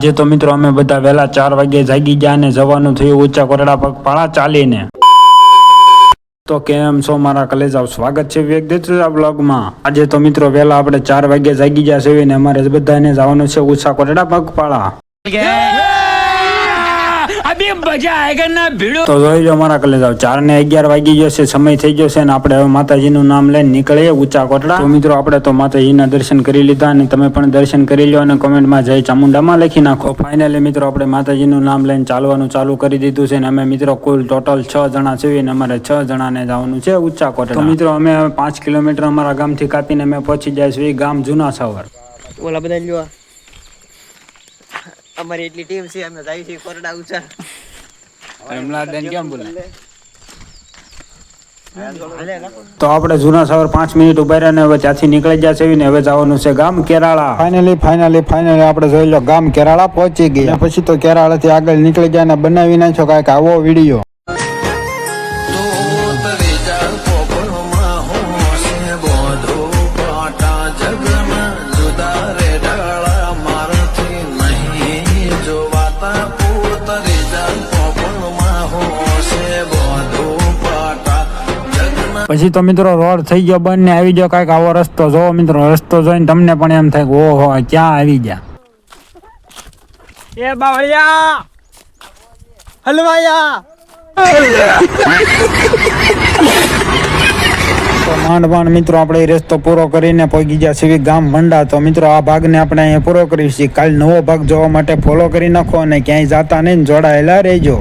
જે તો મિત્રો અમે બધા વહેલા 4 વાગે જાગી ગયા અને જવાનું થયું ઊંચા કોટડા પગપાળા ચાલીને. તો કેમ છો મારા કલેજાઓ, સ્વાગત છે વ્યક્તિત્વ બ્લોગમાં. આજે તો મિત્રો વહેલા આપણે 4 વાગે જાગી ગયા છે ને અમારે બધાને જવાનું છે ઊંચા કોટડા પગપાળા. તો જોઈ લો મારા કલેજાઓ, 4 ને 11 વાગી ગયો છે, સમય થઈ ગયો છે ને આપણે હવે માતાજીનું નામ લઈને નીકળીએ ઊંચા કોટડા. તો મિત્રો આપણે તો માતાજીના દર્શન કરી લીધા અને તમે પણ દર્શન કરી લો અને કોમેન્ટમાં જય ચામુંડામાં લખી નાખો. ફાઇનલી મિત્રો આપણે માતાજીનું નામ લઈને ચાલવાનું ચાલુ કરી દીધું છે ને અમે મિત્રો કુલ ટોટલ 6 જણા છીએ ને અમારે 6 જણાને જવાનું છે ઊંચા કોટડા. તો મિત્રો અમે 5 કિલોમીટર અમારા ગામથી કાપીને અમે પહોંચી જાય છીએ ગામ જૂના સાવર. ઓલા બધા લ્યો અમારી એટલી ટીમ છે, અમે જાય છે કોટડા ઊંચા. તો આપણે જૂના સાવર 5 મિનિટ ઉભા રહ્યા ને હવે ત્યાંથી નીકળી ગયા છે ને હવે જવાનું છે ગામ કેરાળા. ફાઇનલી આપણે જોઈ લો ગામ કેરાળા પહોંચી ગયા. પછી તો કેરાળાથી આગળ નીકળી ગયા ને બનાવી નાખ્યો કાંઈક આવો વિડીયો. પછી તો મિત્રો રોડ થઈ ગયો બંધ ને આવી ગયો કાંઈક આવો રસ્તો. જોવો મિત્રો, રસ્તો જોઈને તમને પણ એમ થાય કે ઓહો ક્યાં આવી ગયા. એ બાવળિયા હલવાયા. તો માંડ મિત્રો આપણે રસ્તો પૂરો કરીને પહોંચી ગયા છીએ ગામ ભંડા. તો મિત્રો આ ભાગને આપણે અહીંયા પૂરો કરીશું. કાલ નવો ભાગ જોવા માટે ફોલો કરી નાખો અને ક્યાંય જાતા નહીં, જોડાયેલા રહેજો.